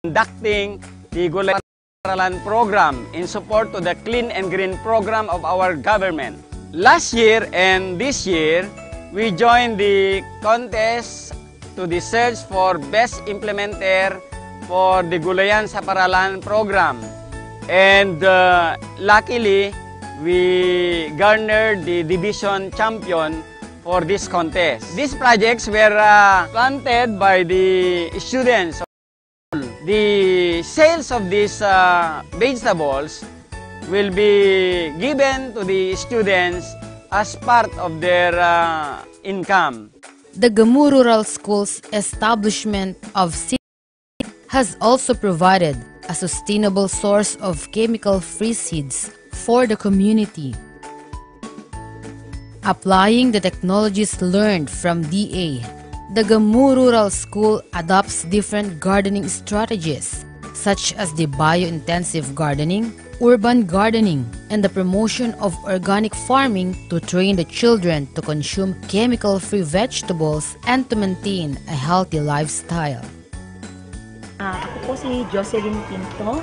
conducting the Gulayan Paaralan program in support to the Clean and Green program of our government. Last year and this year, we joined the contest to the search for best implementer for the Gulayan sa Paaralan program. And luckily, we garnered the division champion for this contest. These projects were planted by the students. The sales of these vegetables will be given to the students as part of their income. The Gamu Rural School's establishment of CTNI has also provided a sustainable source of chemical-free seeds for the community. Applying the technologies learned from DA, the Gamu Rural School adopts different gardening strategies, such as the bio-intensive gardening, urban gardening, and the promotion of organic farming to train the children to consume chemical-free vegetables and to maintain a healthy lifestyle. Ako po si Jocelyn Pinto,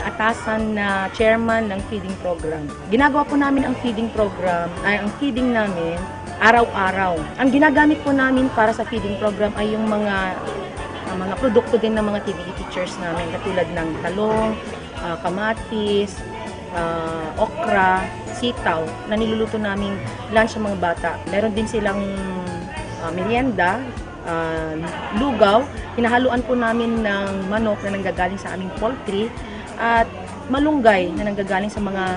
atasan na chairman ng feeding program. Ginagawa po namin ang feeding program, ang feeding namin araw-araw. Ang ginagamit po namin para sa feeding program ay yung mga produkto din ng mga TVE teachers namin, katulad ng talong, kamatis, okra, sitaw, na niluluto namin lunch sa mga bata. Meron din silang merienda, lugaw, hinahaluan po namin ng manok na nanggagaling sa aming poultry at malunggay na nanggagaling sa mga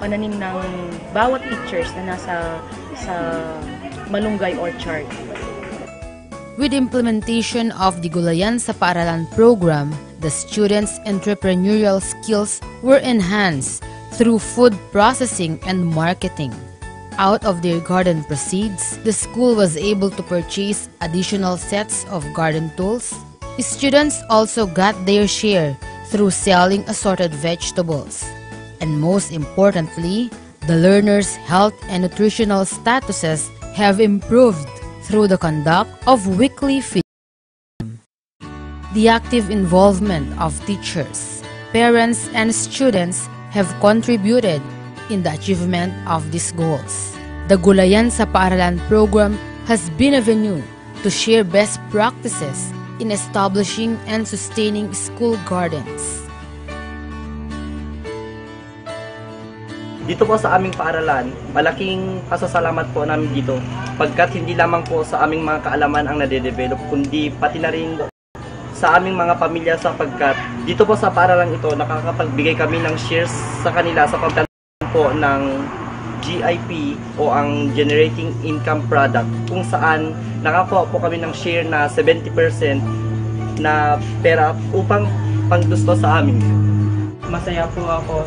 pananim ng bawat teachers na nasa sa malunggay orchard. With implementation of the Gulayan sa Paaralan program, the students' entrepreneurial skills were enhanced through food processing and marketing. Out of their garden proceeds, the school was able to purchase additional sets of garden tools. Students also got their share through selling assorted vegetables. And most importantly, the learners' health and nutritional statuses have improved through the conduct of weekly feeding. The active involvement of teachers, parents, and students have contributed in the achievement of these goals. The Gulayan sa Paaralan program has been a venue to share best practices in establishing and sustaining school gardens. Dito po sa aming paaralan, malaking pasasalamat po namin dito pagkat hindi lamang po sa aming mga kaalaman ang nade-develop, kundi pati na rin sa aming mga pamilya sapagkat dito po sa paaralan ito nakakapagbigay kami ng shares sa kanila sa pagtanim po ng GIP o ang Generating Income Product kung saan nakakuha po kami ng share na 70% na pera upang panggusto sa amin. Masaya po ako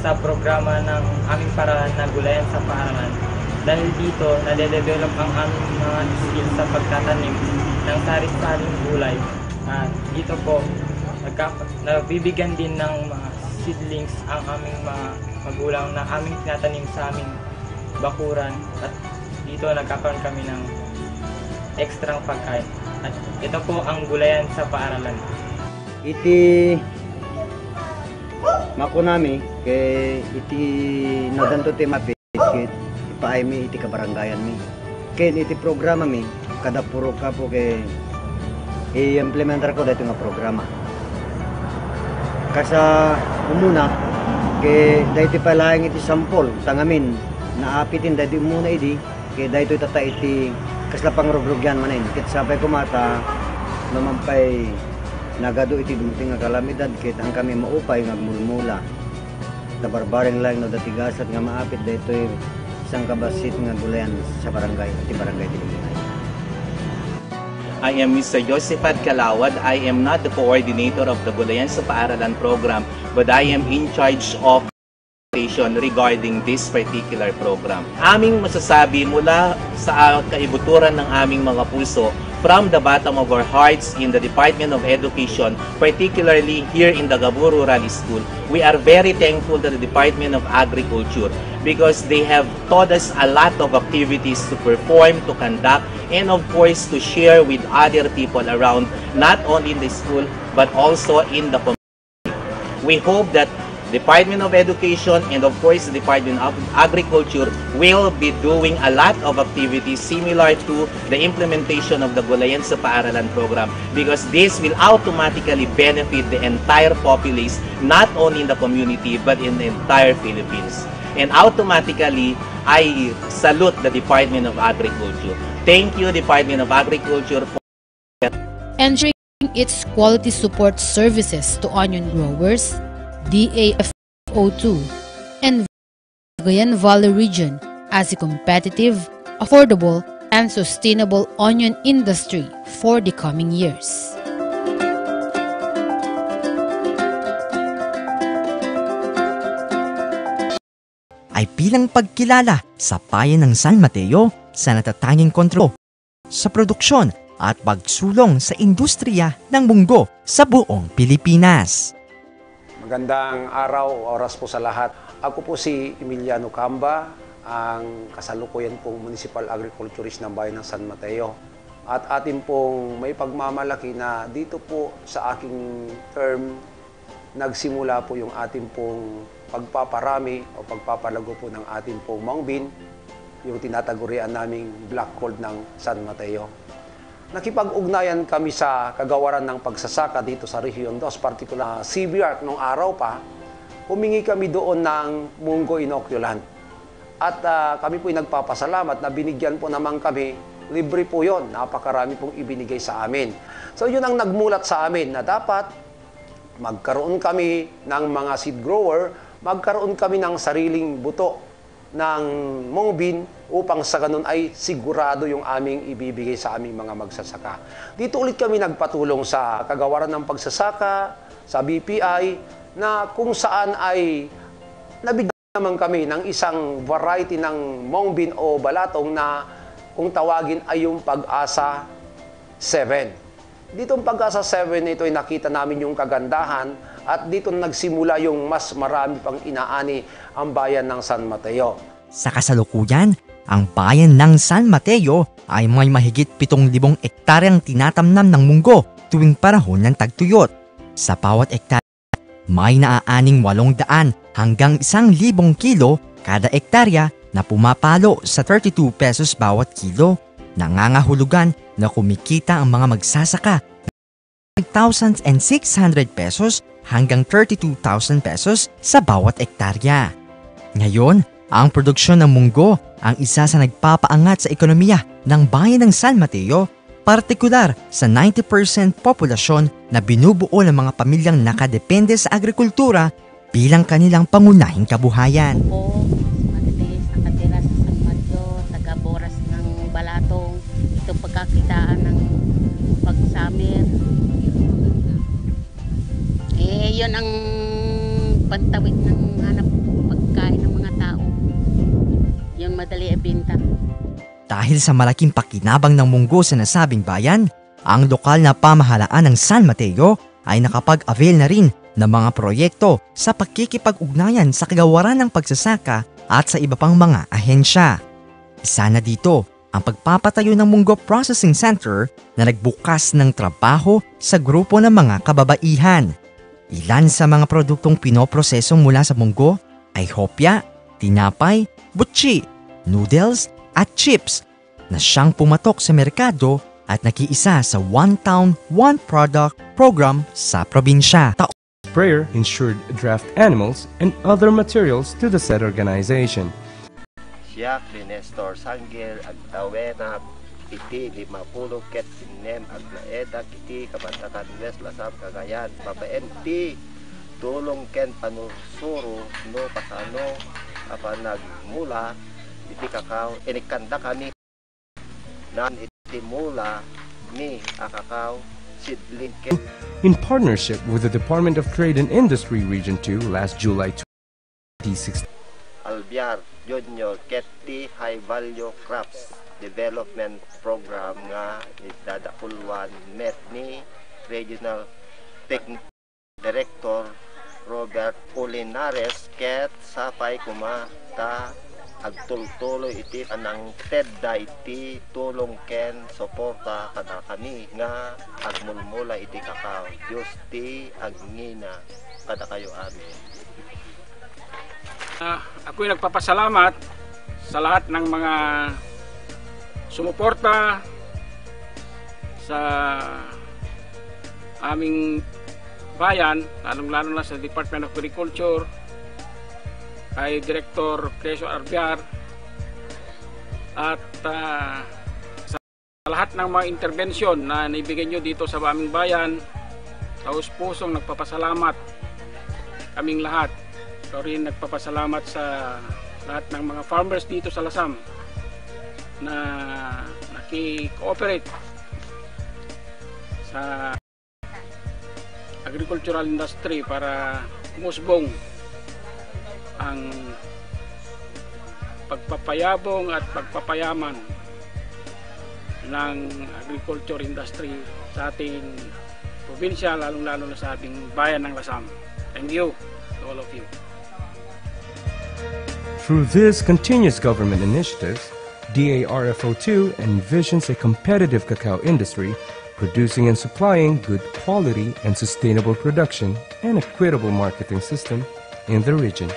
sa programa ng aming paaralan na Gulayan sa Paaralan dahil dito nade-develop ang aming mga skills sa pagtatanim ng sari-saring gulay at dito po nabibigyan din ng mga seedlings ang aming mga magulang na aming tinatanim sa aming bakuran at dito nagkakaroon kami ng ekstrang pagkain at ito po ang Gulayan sa Paaralan. Iti makunami kay iti nadanto ti mapit ipaay mi iti kabarangayan mi kay iti programa mi kada puro ka po kay i-implementar ko dito nga programa kasa umuna kay dahito palayang iti sampol tangamin naapitin dahito muna idi kay dahito itata iti kasla pangrogrogyan manin kit sabay kumata namampay nagado iti dumating nga kalamidad kit ang kami maupay ngagmulmula tabarbaring lang no datigasat nga maapit daytoy isang kabasit nga Gulayan sa barangay iti barangay Dilingay. I am Mr. Josephat Calawad. I am not the coordinator of the Gulayan sa Paaralan program, but I am in charge of regarding this particular program. Aming masasabi mula sa kaibuturan ng aming mga puso from the bottom of our hearts in the Department of Education, particularly here in the Gamu Rural School, we are very thankful to the Department of Agriculture because they have taught us a lot of activities to perform, to conduct, and of course to share with other people around, not only in the school, but also in the community. We hope that Department of Education and of course the Department of Agriculture will be doing a lot of activities similar to the implementation of the Gulayan sa Paaralan program, because this will automatically benefit the entire populace, not only in the community but in the entire Philippines. And automatically, I salute the Department of Agriculture. Thank you, Department of Agriculture, for Ensuring its quality support services to onion growers, DAFO2, and Cagayan Valley region as a competitive, affordable, and sustainable onion industry for the coming years. Ay bilang pagkilala sa bayan ng San Mateo sa natatanging kontrol sa produksyon at pagsulong sa industriya ng munggo sa buong Pilipinas. Magandang araw, oras po sa lahat. Ako po si Emiliano Camba, ang kasalukuyan pong Municipal Agriculturist ng Bayan ng San Mateo. At atin pong may pagmamalaki na dito po sa aking term, nagsimula po yung ating pong pagpaparami o pagpapalago po ng ating pong mangbin, yung tinatagurian naming black gold ng San Mateo. Nakipag-ugnayan kami sa kagawaran ng pagsasaka dito sa Region 2, particular CBR nung araw pa, humingi kami doon ng munggo inoculant. At kami po'y nagpapasalamat na binigyan po naman kami, libre po yon, napakarami pong ibinigay sa amin. So yun ang nagmulat sa amin na dapat magkaroon kami ng mga seed grower, magkaroon kami ng sariling buto ng mongbin upang sa ganun ay sigurado yung aming ibibigay sa aming mga magsasaka. Dito ulit kami nagpatulong sa kagawaran ng pagsasaka, sa BPI, na kung saan ay nabigyan naman kami ng isang variety ng mongbin o balatong na kung tawagin ay yung Pag-asa 7. Dito ang Pag-asa 7 ito ay nakita namin yung kagandahan at dito nagsimula yung mas marami pang inaani ang bayan ng San Mateo. Sa kasalukuyan, ang bayan ng San Mateo ay may mahigit 7,000 ektaryang tinatamnam ng munggo tuwing panahon ng tagtuyot. Sa bawat ektarya, may naaaning 800 hanggang 1,000 kilo kada ektarya na pumapalo sa 32 pesos bawat kilo. Nangangahulugan na kumikita ang mga magsasaka ng 1,600 pesos hanggang 32,000 pesos sa bawat ektarya. Ngayon, ang produksyon ng munggo ang isa sa nagpapaangat sa ekonomiya ng bayan ng San Mateo, partikular sa 90% populasyon na binubuo ng mga pamilyang nakadepende sa agrikultura bilang kanilang pangunahing kabuhayan. Po, matitis, nakatira sa San Mateo, taga-boras ng balatong, itong pagkakitaan ng pag-summer. Yun ang pantawid ng hanap pagkain ng mga tao. Yun madali ibenta. Dahil sa malaking pakinabang ng munggo sa nasabing bayan, ang lokal na pamahalaan ng San Mateo ay nakapag-avail na rin ng mga proyekto sa pagkikipag-ugnayan sa kagawaran ng pagsasaka at sa iba pang mga ahensya. Isa na dito ang pagpapatayo ng Munggo Processing Center na nagbukas ng trabaho sa grupo ng mga kababaihan. Ilan sa mga produktong pinoproseso mula sa munggo ay hopya, tinapay, butchi, noodles at chips na siyang pumatok sa merkado at nakiisa sa One Town, One Product program sa probinsya. Sprayer insured draft animals and other materials to the said organization. Siya, Nestor Sangil, Agtawena, Iti, 50 ket sinem, Aglaeda, Kiti, Kabantakan West, Lasam, Cagayan, Babaenti, Tulong Ken Panusuro, No Pasano, apa nagmula, Iti Kakao, Inikanda kami, Nan Iti Mula, Ni Akakaw, Sidling Ken. In partnership with the Department of Trade and Industry Region 2 last July 2016. Albiar, Junior, Keti, High Value Crops Development Program nga idadakulwan met ni Regional Technical Director Robert Ulinares ket sapay kumata agtultuloy iti anang tedda iti tulong ken suporta kada kami nga agmulmula iti kakao. Diyos ti agngina kada kayo amin. Ako'y nagpapasalamat sa lahat ng mga sumuporta sa aming bayan, lalong-lalo na sa Department of Agriculture, kay Director Creso Arbiar, at sa lahat ng mga intervensyon na naibigay nyo dito sa aming bayan. Taus-pusong nagpapasalamat kaming lahat. Ikaw rin nagpapasalamat sa lahat ng mga farmers dito sa Lasam na naki-cooperate sa agricultural industry para umusbong ang pagpapayabong at pagpapayaman ng agriculture industry sa ating probinsya, lalong-lalo na sa ating bayan ng Lasam. Thank you to all of you. Through this continuous government initiatives, DARFO2 envisions a competitive cacao industry producing and supplying good quality and sustainable production and equitable marketing system in the region.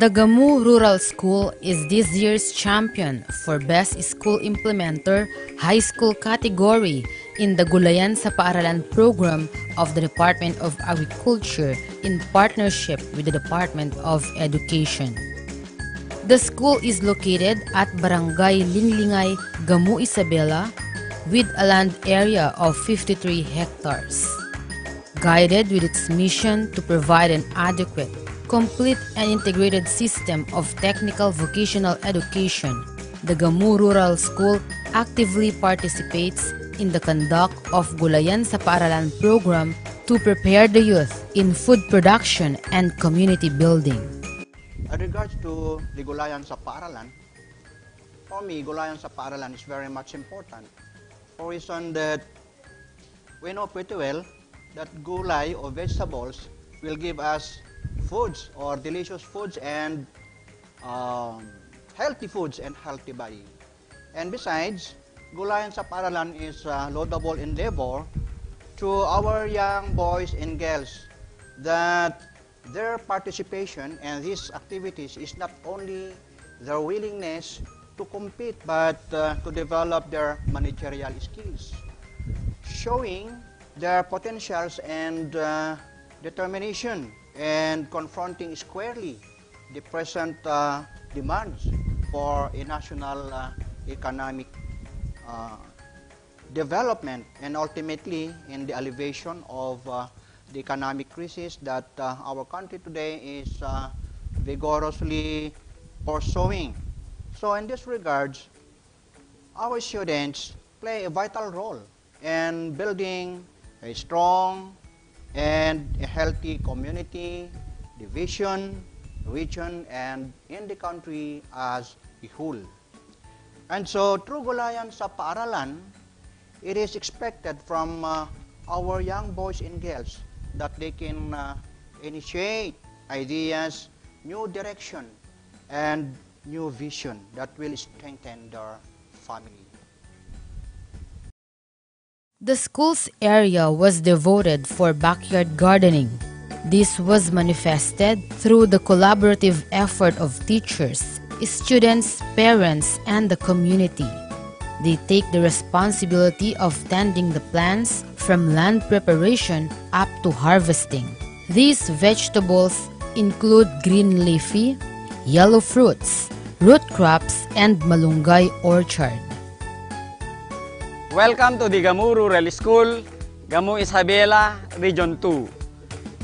The Gamu Rural School is this year's champion for Best School Implementer High School category in the Gulayan sa Paaralan program of the Department of Agriculture in partnership with the Department of Education. The school is located at Barangay Linglingay, Gamu, Isabela, with a land area of 53 hectares. Guided with its mission to provide an adequate, complete and integrated system of technical vocational education, the Gamu Rural School actively participates in the conduct of Gulayan sa Paaralan program to prepare the youth in food production and community building. As regards to the Gulayan sa Paaralan, for me, Gulayan sa Paaralan is very much important for reason that we know pretty well that gulay or vegetables will give us foods or delicious foods and healthy foods and healthy body. And besides, Gulayan sa Paaralan is a laudable endeavor to our young boys and girls that their participation in these activities is not only their willingness to compete but to develop their managerial skills, showing their potentials and determination and confronting squarely the present demands for a national economic development and ultimately in the alleviation of the economic crisis that our country today is vigorously pursuing. So in this regards, our students play a vital role in building a strong and a healthy community, division, region, and in the country as a whole. And so, through Gulayan sa Paaralan, it is expected from our young boys and girls that they can initiate ideas, new direction, and new vision that will strengthen their family. The school's area was devoted for backyard gardening. This was manifested through the collaborative effort of teachers, students, parents, and the community. They take the responsibility of tending the plants from land preparation up to harvesting. These vegetables include green leafy, yellow fruits, root crops, and malunggay orchard. Welcome to the Gamu Rural School, Gamu Isabela, Region 2.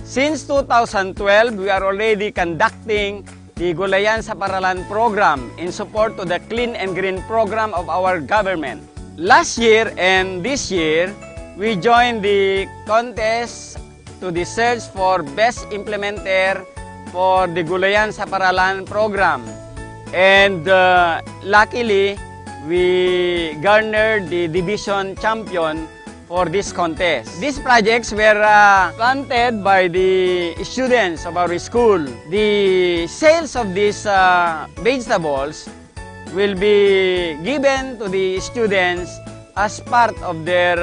Since 2012, we are already conducting the Gulayan sa Paaralan program in support to the Clean and Green program of our government. Last year and this year, we joined the contest to the search for best implementer for the Gulayan sa Paaralan program. And luckily, we garnered the division champion for this contest. These projects were planted by the students of our school. The sales of these vegetables will be given to the students as part of their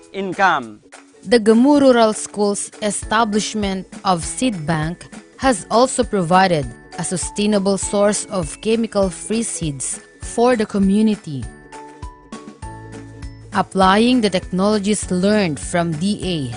income. The Gamu Rural School's establishment of seed bank has also provided a sustainable source of chemical-free seeds for the community. Applying the technologies learned from DA,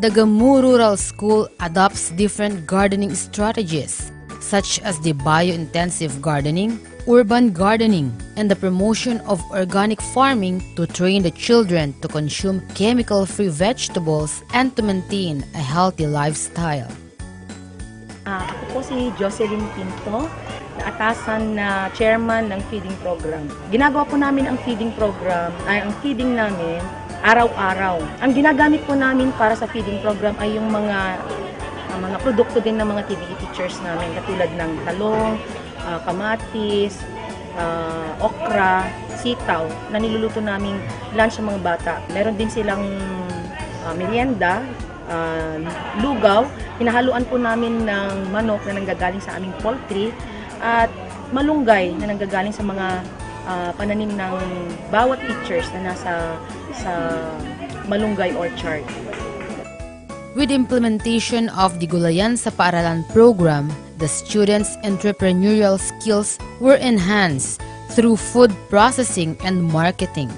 the Gamu Rural School adopts different gardening strategies such as the bio-intensive gardening, urban gardening, and the promotion of organic farming to train the children to consume chemical-free vegetables and to maintain a healthy lifestyle. Ako po si Jocelyn Pinto, na atasan na chairman ng feeding program. Ginagawa po namin ang feeding program, ang feeding namin araw-araw. Ang ginagamit po namin para sa feeding program ay yung mga produkto din ng mga TVE teachers namin, katulad ng talong, kamatis, okra, sitaw, na niluluto namin lunch sa mga bata. Meron din silang merienda, lugaw, hinahaluan po namin ng manok na nanggagaling sa aming poultry at malunggay na nanggagaling sa mga pananim ng bawat teachers na nasa malunggay orchard. With implementation of the Gulayan sa Paaralan program, the students' entrepreneurial skills were enhanced through food processing and marketing.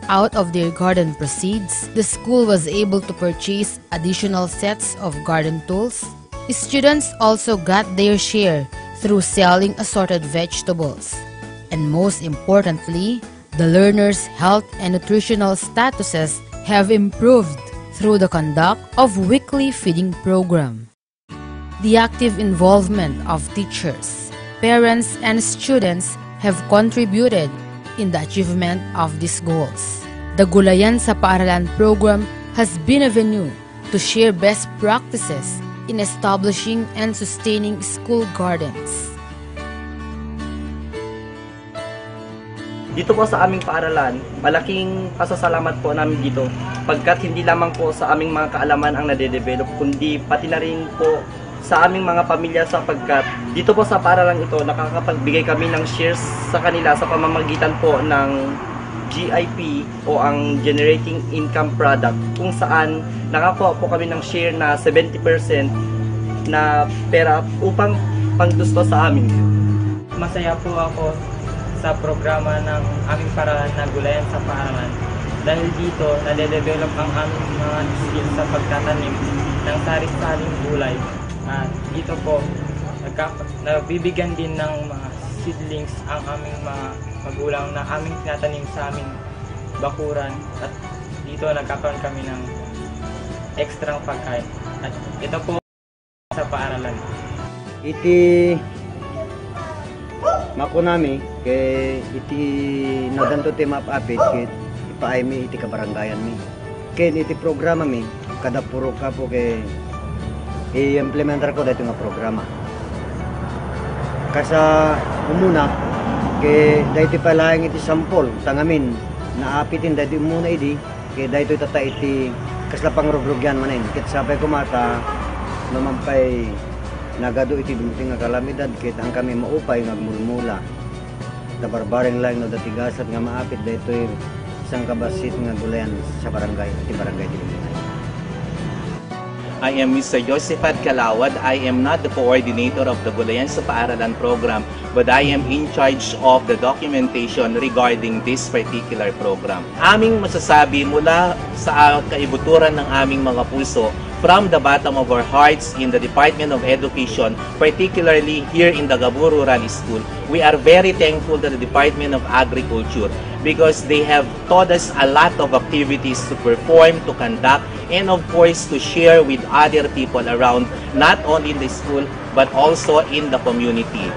Out of their garden proceeds, the school was able to purchase additional sets of garden tools. Students also got their share through selling assorted vegetables. And most importantly, the learners' health and nutritional statuses have improved through the conduct of weekly feeding program. The active involvement of teachers, parents, and students have contributed in the achievement of these goals. The Gulayan sa Paaralan program has been a venue to share best practices in establishing and sustaining school gardens. Dito po sa aming paaralan, malaking pasasalamat po namin dito pagkat hindi lamang po sa aming mga kaalaman ang nade-develop, kundi pati na rin po sa aming mga pamilya sapagkat dito po sa paaralan ito nakakapagbigay kami ng shares sa kanila sa pamamagitan po ng GIP o ang Generating Income Product kung saan nakakuha po kami ng share na 70% na pera upang panggusto sa amin. Masaya po ako sa programa ng aming paaralan na Gulayan sa Paaralan dahil dito nade-develop ang aming mga skills sa pagtatanim ng sari-saring gulay. At dito po nabibigyan din ng mga seedlings ang aming mga magulang na aming tinatanim sa aming bakuran at dito nagkakaroon kami ng ekstrang pagkain. At ito po sa paaralan. Iti makunami kay iti nadanto ti mapapit kay ipaay mi iti kabarangayan mi. Kay iti programa mi kada puro ka po kay i-implementar ko dito nga programa. Kasa umuna kay dahito palayang iti sampol tangamin naapitin dahito muna idi kay dahito tata iti kaslapang rugrugyan manin kit sabay kumata namampay nagado iti dumuting nga kalamidad kit ang kami maupay nagmulmula tabarbaring lang no datigasat nga maapit dahito isang kabasit nga gulayan sa barangay iti barangay Dilingay. I am Mr. Josephat Kalawad. I am not the coordinator of the Gulayan sa Paaralan program, but I am in charge of the documentation regarding this particular program. Aming masasabi mula sa kaibuturan ng aming mga puso, from the bottom of our hearts in the Department of Education, particularly here in the Gamu Rural School, we are very thankful to the Department of Agriculture because they have taught us a lot of activities to perform, to conduct, and of course to share with other people around, not only in the school but also in the community.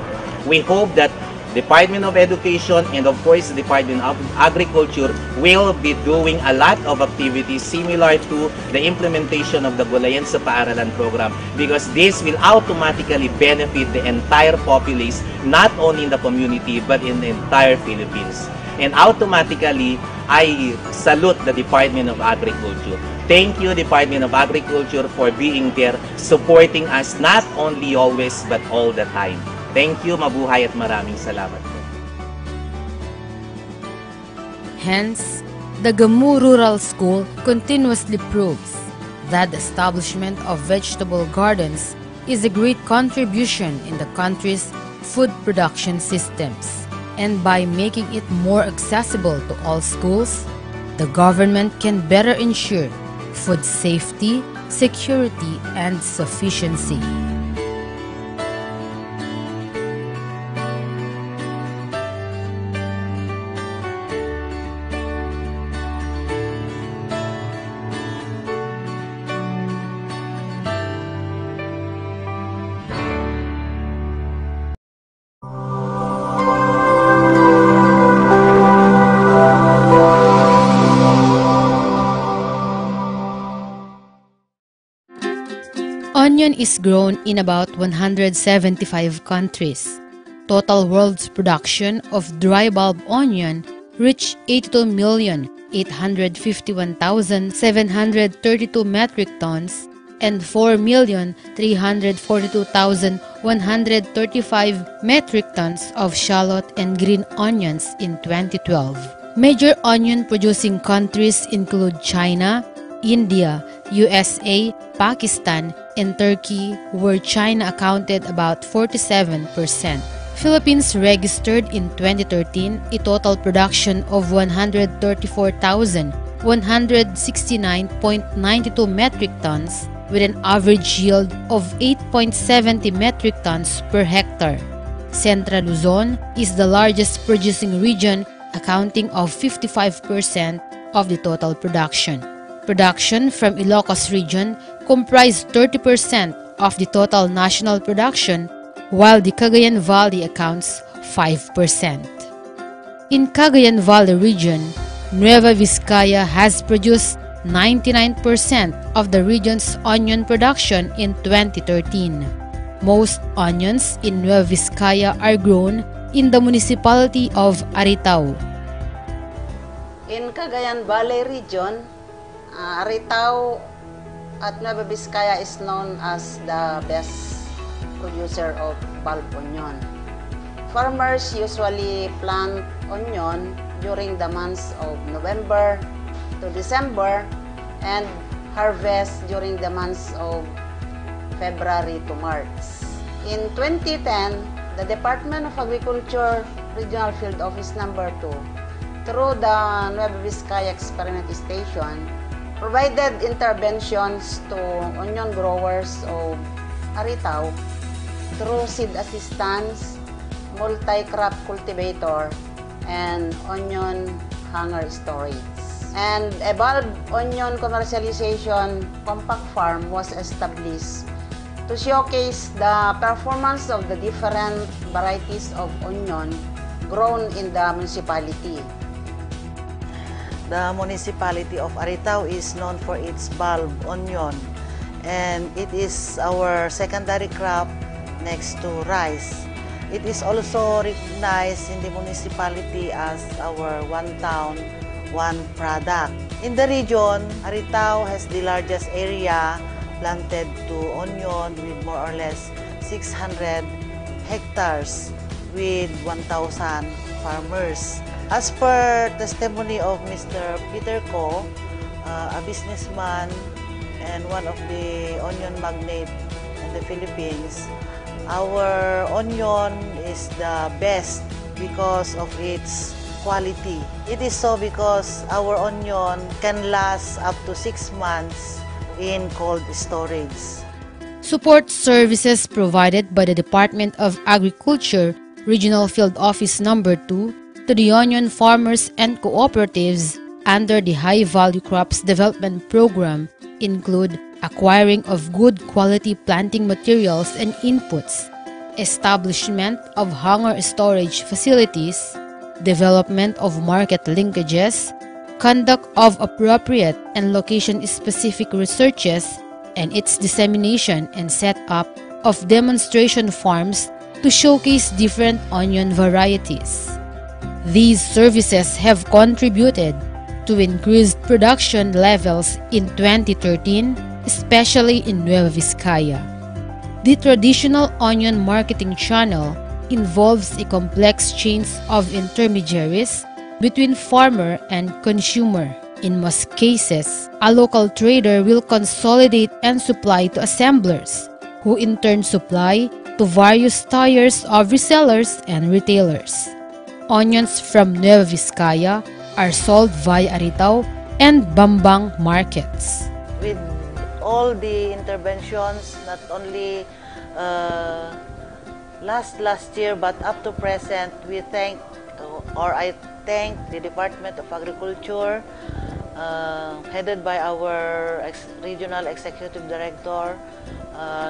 We hope that Department of Education and of course the Department of Agriculture will be doing a lot of activities similar to the implementation of the Gulayan sa Paaralan program, because this will automatically benefit the entire populace, not only in the community but in the entire Philippines. And automatically, I salute the Department of Agriculture. Thank you, Department of Agriculture, for being there, supporting us not only always but all the time. Thank you, mabuhay at maraming salamat po. Hence, the Gamu Rural School continuously proves that the establishment of vegetable gardens is a great contribution in the country's food production systems. And by making it more accessible to all schools, the government can better ensure food safety, security, and sufficiency. Onion is grown in about 175 countries. Total world's production of dry bulb onion reached 82,851,732 metric tons and 4,342,135 metric tons of shallot and green onions in 2012. Major onion producing countries include China, India, USA, Pakistan, and Turkey, where China accounted about 47%. Philippines registered in 2013 a total production of 134,169.92 metric tons with an average yield of 8.70 metric tons per hectare. Central Luzon is the largest producing region, accounting of 55% of the total production. Production from Ilocos region comprised 30% of the total national production, while the Cagayan Valley accounts 5%. In Cagayan Valley region, Nueva Vizcaya has produced 99% of the region's onion production in 2013. Most onions in Nueva Vizcaya are grown in the municipality of Aritao. In Cagayan Valley region, Aritao at Nueva Vizcaya is known as the best producer of bulb onion. Farmers usually plant onion during the months of November to December and harvest during the months of February to March. In 2010, the Department of Agriculture Regional Field Office Number 2, through the Nueva Vizcaya Experiment Station, provided interventions to onion growers of Aritao through seed assistance, multi-crop cultivator, and onion hanger storage. And a bulb onion commercialization compact farm was established to showcase the performance of the different varieties of onion grown in the municipality. The municipality of Aritao is known for its bulb onion, and it is our secondary crop next to rice. It is also recognized in the municipality as our one town, one product. In the region, Aritao has the largest area planted to onion with more or less 600 hectares with 1,000 farmers. As per testimony of Mr. Peter Ko, a businessman and one of the onion magnate in the Philippines, our onion is the best because of its quality. It is so because our onion can last up to 6 months in cold storage. Support services provided by the Department of Agriculture Regional Field Office Number 2 to the onion farmers and cooperatives under the High Value Crops Development Program include acquiring of good quality planting materials and inputs, establishment of hanger storage facilities, development of market linkages, conduct of appropriate and location-specific researches, and its dissemination and setup of demonstration farms to showcase different onion varieties. These services have contributed to increased production levels in 2013, especially in Nueva Vizcaya. The traditional onion marketing channel involves a complex chain of intermediaries between farmer and consumer. In most cases, a local trader will consolidate and supply to assemblers, who in turn supply to various tiers of resellers and retailers. Onions from Nueva Vizcaya are sold via Aritao and Bambang markets. With all the interventions, not only last year but up to present, we thank, or I thank the Department of Agriculture, headed by our Regional Executive Director,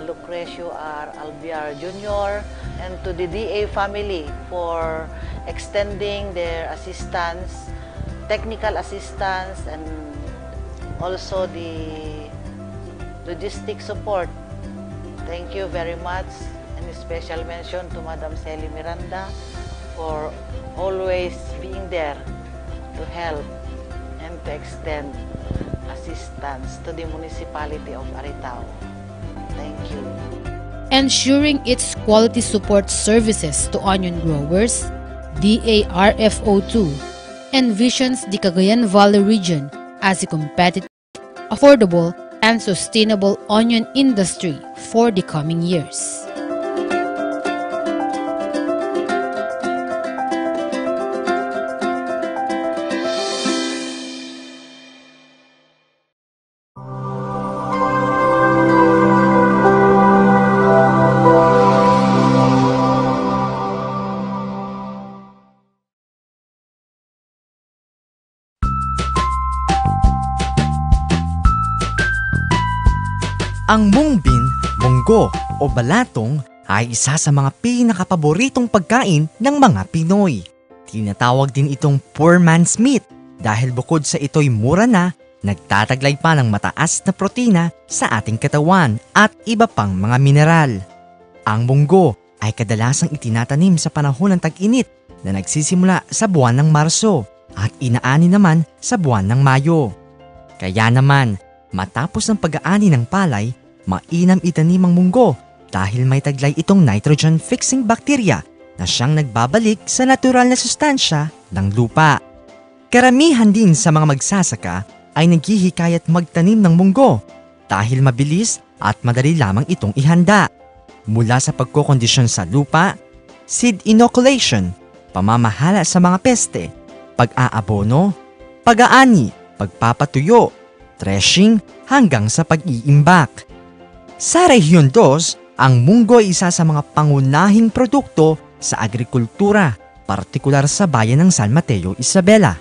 Lucrecio R. Albiar Jr., and to the DA family for extending their assistance, technical assistance, and also the logistic support. Thank you very much, and a special mention to Madam Celi Miranda for always being there to help and to extend assistance to the municipality of Aritao. Thank you. Ensuring its quality support services to onion growers, DARFO2 envisions the Cagayan Valley region as a competitive, affordable, and sustainable onion industry for the coming years. Ang mungbin, munggo o balatong ay isa sa mga pinakapaboritong pagkain ng mga Pinoy. Tinatawag din itong poor man's meat dahil bukod sa ito'y mura na, nagtataglay pa ng mataas na protina sa ating katawan at iba pang mga mineral. Ang munggo ay kadalasang itinatanim sa panahon ng tag-init na nagsisimula sa buwan ng Marso at inaani naman sa buwan ng Mayo. Kaya naman, matapos ang pag-aani ng palay, mainam itanim ang munggo dahil may taglay itong nitrogen-fixing bacteria na siyang nagbabalik sa natural na sustansya ng lupa. Karamihan din sa mga magsasaka ay naghihikayat magtanim ng munggo dahil mabilis at madali lamang itong ihanda. Mula sa pagkokondisyon sa lupa, seed inoculation, pamamahala sa mga peste, pag-aabono, pag-aani, pagpapatuyo, threshing hanggang sa pag-iimbak. Sa Rehiyon 2, ang munggo ay isa sa mga pangunahing produkto sa agrikultura, partikular sa bayan ng San Mateo, Isabela.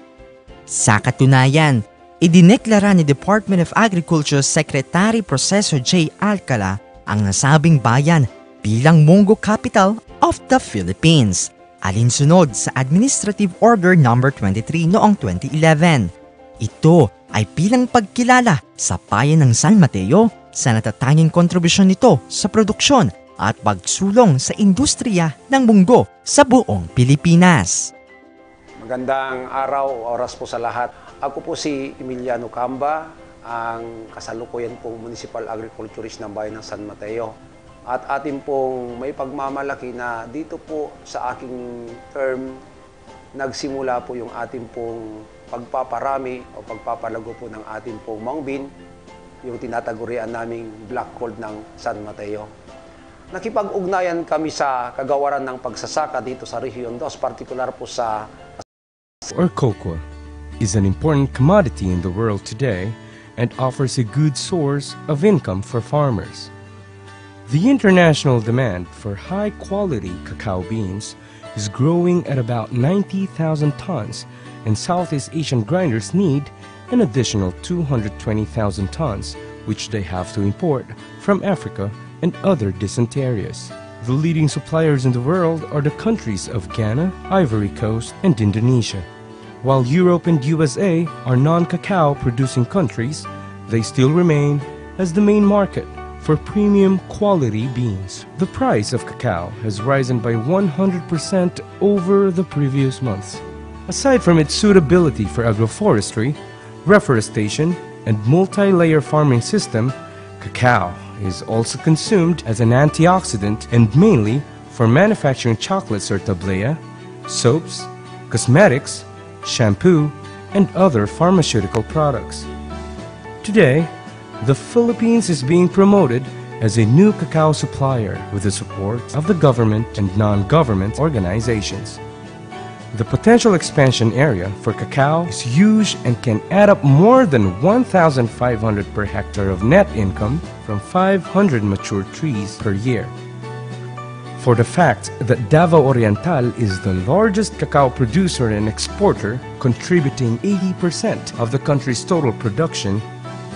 Sa katunayan, idineklara ni Department of Agriculture Secretary Proceso J. Alcala ang nasabing bayan bilang Munggo Capital of the Philippines, alinsunod sa Administrative Order No. 23 noong 2011. Ito ay bilang pagkilala sa bayan ng San Mateo sa natatanging kontribusyon nito sa produksyon at pagsulong sa industriya ng munggo sa buong Pilipinas. Magandang araw, oras po sa lahat. Ako po si Emiliano Camba, ang kasalukuyan pong Municipal Agriculturist ng bayan ng San Mateo. At atin pong may pagmamalaki na dito po sa aking term, nagsimula po yung ating pong pagpaparami o pagpapalago po ng ating pong mangbin, yung tinatagurian naming black gold ng San Mateo. Nakipag-ugnayan kami sa kagawaran ng pagsasaka dito sa Rehiyon 2, partikular po sa or cocoa is an important commodity in the world today and offers a good source of income for farmers. The international demand for high-quality cacao beans is growing at about 90,000 tons, and Southeast Asian grinders need an additional 220,000 tons, which they have to import from Africa and other distant areas. The leading suppliers in the world are the countries of Ghana, Ivory Coast, and Indonesia. While Europe and USA are non-cacao producing countries, they still remain as the main market for premium quality beans. The price of cacao has risen by 100% over the previous months. Aside from its suitability for agroforestry, reforestation, and multi-layer farming system, cacao is also consumed as an antioxidant and mainly for manufacturing chocolates or tablea, soaps, cosmetics, shampoo, and other pharmaceutical products. Today, the Philippines is being promoted as a new cacao supplier with the support of the government and non-government organizations. The potential expansion area for cacao is huge and can add up more than 1,500 per hectare of net income from 500 mature trees per year. For the fact that Davao Oriental is the largest cacao producer and exporter, contributing 80% of the country's total production,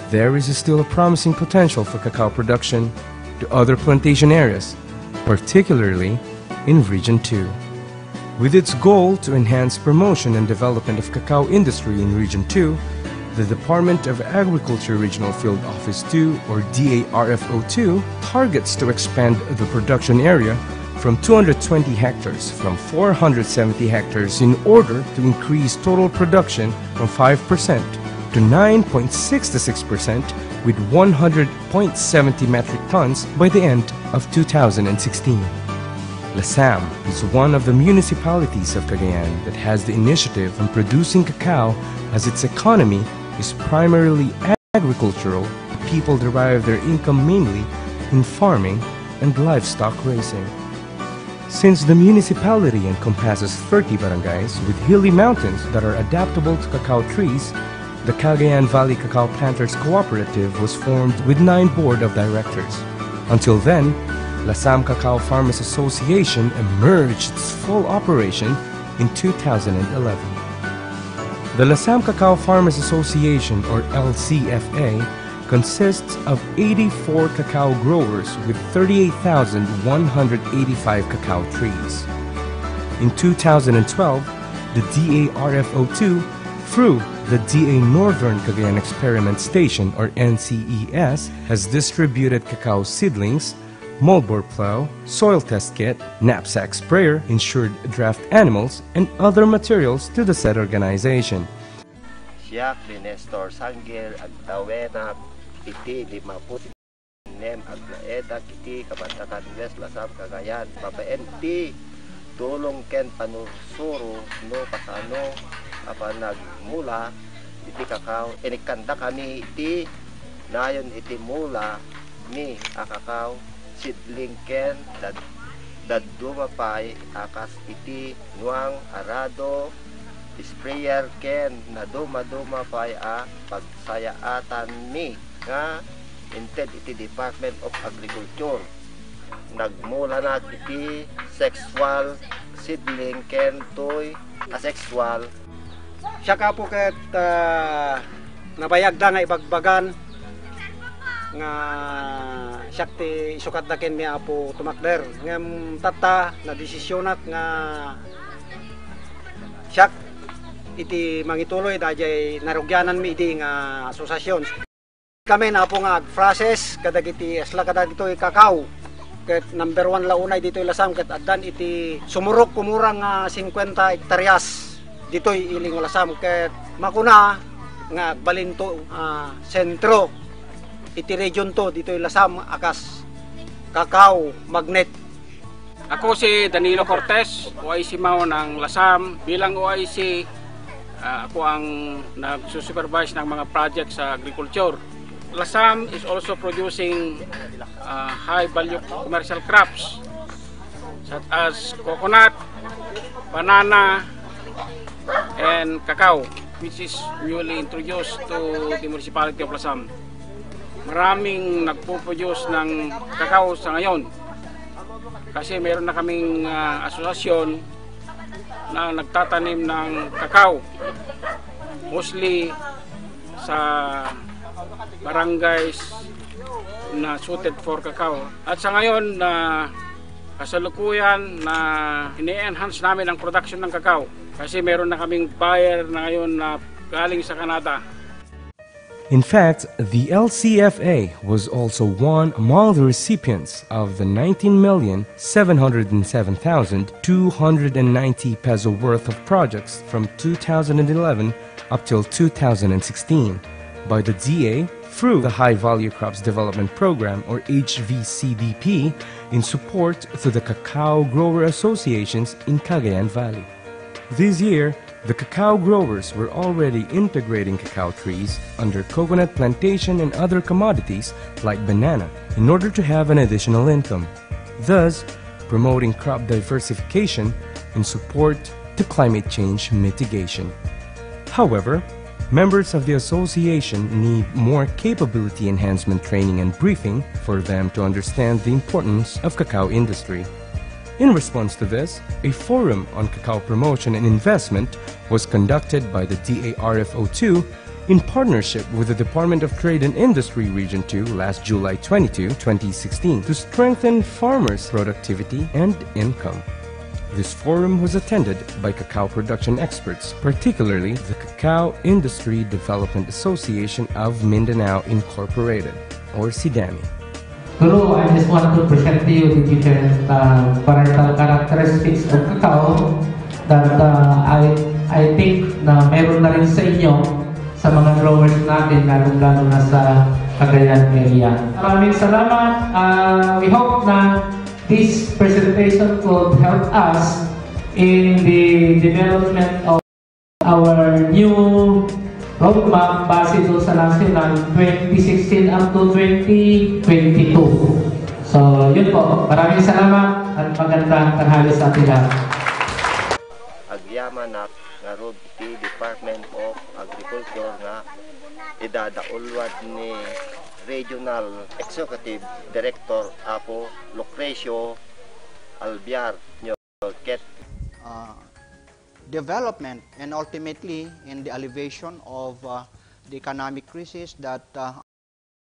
there is still a promising potential for cacao production to other plantation areas, particularly in Region 2. With its goal to enhance promotion and development of cacao industry in Region 2, the Department of Agriculture Regional Field Office 2, or DARFO 2, targets to expand the production area from 220 hectares from 470 hectares in order to increase total production from 5% to 9.66% with 100.70 metric tons by the end of 2016. Lasam is one of the municipalities of Cagayan that has the initiative on producing cacao, as its economy is primarily agricultural. People derive their income mainly in farming and livestock raising. Since the municipality encompasses 30 barangays with hilly mountains that are adaptable to cacao trees, the Cagayan Valley Cacao Planters Cooperative was formed with 9 board of directors. Until then, Lasam Cacao Farmers Association emerged its full operation in 2011. The Lasam Cacao Farmers Association, or LCFA, consists of 84 cacao growers with 38,185 cacao trees. In 2012, the DARFO2, through the DA Northern Cagayan Experiment Station, or NCES, has distributed cacao seedlings, moldboard plow, soil test kit, knapsack sprayer, insured draft animals, and other materials to the said organization. Siya, Nestor Sangir, Agdawena, iti 50 nem aglaeda kiti kabantakan West Lasam Cagayan babaenti tulong ken panursuro no pasano apa nagmula iti kakao inikanda kami iti nayon iti mula ni akakaw sidling ken daduma pay akas iti nuang arado sprayer ken naduma-duma pay a pagsayaatan ni nga inted iti Department of Agriculture nagmula na iti sexual seedling ken toy asexual siya ka po ket nabayagda nga ibagbagan nga siya ti isukat na ken mi apo tumakder ngem tata na desisyonat nga siya iti mangituloy dajay narugyanan mi iti nga asosasyon kami na po nga ag-process kadag iti asla kadag ito kakao ket number 1 launay dito Lasam ket addan iti sumurok kumurang 50 hektaryas dito iling Lasam ket makuna nga balinto sentro iti region to dito Lasam akas kakao magnet. Ako si Danilo Cortez, OIC Mao ng Lasam. Bilang OIC, ako ang nagsusupervise ng mga project sa agriculture. Lasam is also producing high value commercial crops such as coconut, banana, and cacao, which is newly introduced to the municipality of Lasam. Maraming nagpo-produce ng cacao sa ngayon kasi meron na kaming asosasyon na nagtatanim ng kakao. Mostly sa barangays na suited for kakao. At sa ngayon na kasalukuyan na ini-enhance namin ang production ng kakao kasi meron na kaming buyer na ngayon na galing sa Canada. In fact, the LCFA was also one among the recipients of the 19,707,290 peso worth of projects from 2011 up till 2016 by the DA through the High Value Crops Development Program or HVCDP in support to the cacao grower associations in Cagayan Valley. This year, the cacao growers were already integrating cacao trees under coconut plantation and other commodities like banana in order to have an additional income, thus promoting crop diversification in support to climate change mitigation. However, members of the association need more capability enhancement training and briefing for them to understand the importance of cacao industry. In response to this, a forum on cacao promotion and investment was conducted by the DWRV in partnership with the Department of Trade and Industry Region 2 last July 22, 2016 to strengthen farmers' productivity and income. This forum was attended by cacao production experts, particularly the Cacao Industry Development Association of Mindanao Incorporated, or CDAMI. Guru, I just want to present to you the different parental characteristics of cacao that I think na meron na rin sa inyo sa mga growers natin, lalo na sa Cagayan area. Maraming salamat. We hope na this presentation could help us in the development of our new roadmap base doon sa national 2016 up to 2022. So, yun po. Maraming salamat at magandang tanghali sa atin lahat. Agyaman na nga road ti Department of Agriculture nga idadaulwad ni Regional Executive Director Apo Lucrecio Albiar Ket. Development and ultimately in the alleviation of the economic crisis that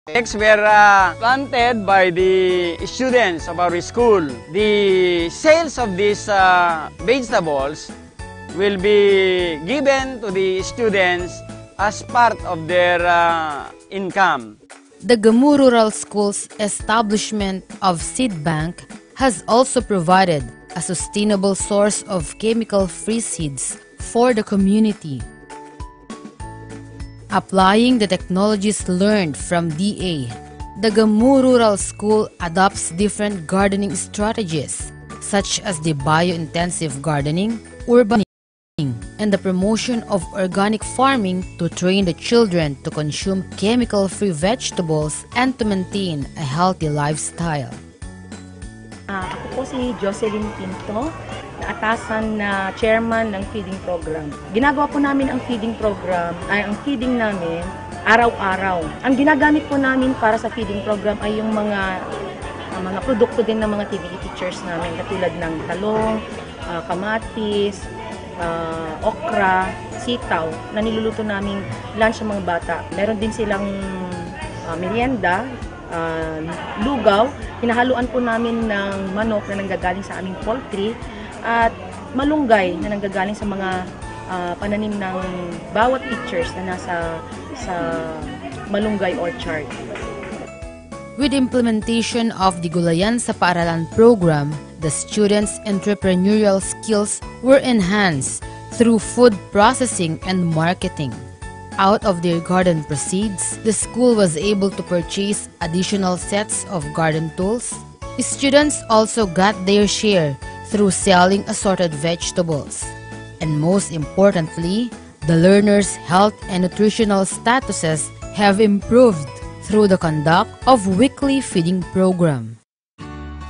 eggs were planted by the students of our school. The sales of these vegetables will be given to the students as part of their income. The Gamu Rural School's establishment of seed bank has also provided a sustainable source of chemical-free seeds for the community. Applying the technologies learned from DA, the Gamu Rural School adopts different gardening strategies such as the bio-intensive gardening, urban and the promotion of organic farming to train the children to consume chemical-free vegetables and to maintain a healthy lifestyle. Ako po si Jocelyn Pinto, na atasan na chairman ng feeding program. Ginagawa po namin ang feeding program, ang feeding namin araw-araw. Ang ginagamit po namin para sa feeding program ay yung mga produkto din ng mga TVE teachers namin, katulad ng talong, kamatis, okra, sitaw, na niluluto namin lunch sa mga bata. Meron din silang merienda, lugaw, hinahaluan po namin ng manok na nanggagaling sa aming poultry at malunggay na nanggagaling sa mga pananim ng bawat teachers na nasa sa malunggay orchard. With implementation of the Gulayan sa Paaralan program, the students' entrepreneurial skills were enhanced through food processing and marketing. Out of their garden proceeds, the school was able to purchase additional sets of garden tools. Students also got their share through selling assorted vegetables. And most importantly, the learners' health and nutritional statuses have improved through the conduct of weekly feeding program.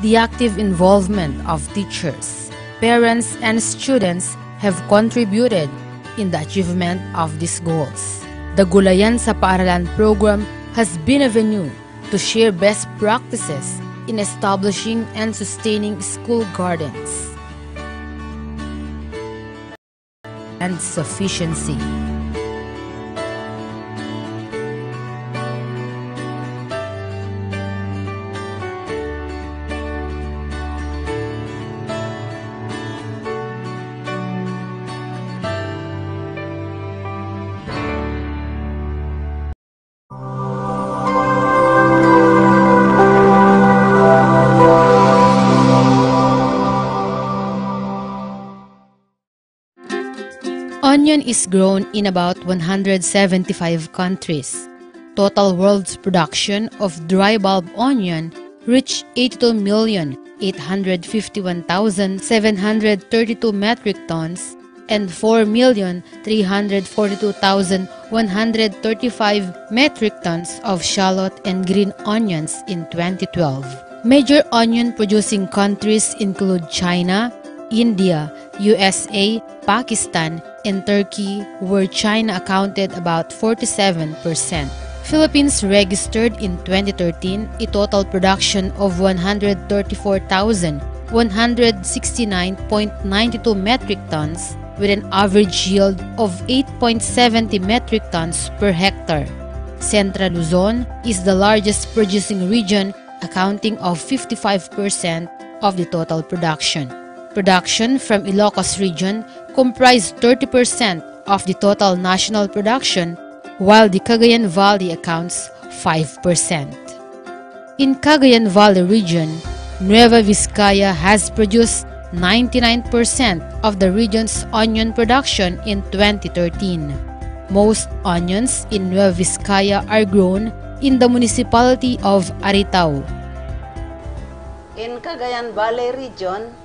The active involvement of teachers, parents, and students have contributed in the achievement of these goals. The Gulayan sa Paaralan program has been a venue to share best practices in establishing and sustaining school gardens. and sufficiency. Onion is grown in about 175 countries. Total world's production of dry bulb onion reached 82,851,732 metric tons and 4,342,135 metric tons of shallot and green onions in 2012. Major onion producing countries include China, India, USA, Pakistan, and Turkey, where China accounted about 47%. Philippines registered in 2013 a total production of 134,169.92 metric tons with an average yield of 8.70 metric tons per hectare. Central Luzon is the largest producing region, accounting of 55% of the total production. Production from Ilocos region comprised 30% of the total national production, while the Cagayan Valley accounts 5%. In Cagayan Valley region, Nueva Vizcaya has produced 99% of the region's onion production in 2013. Most onions in Nueva Vizcaya are grown in the municipality of Aritao. In Cagayan Valley region,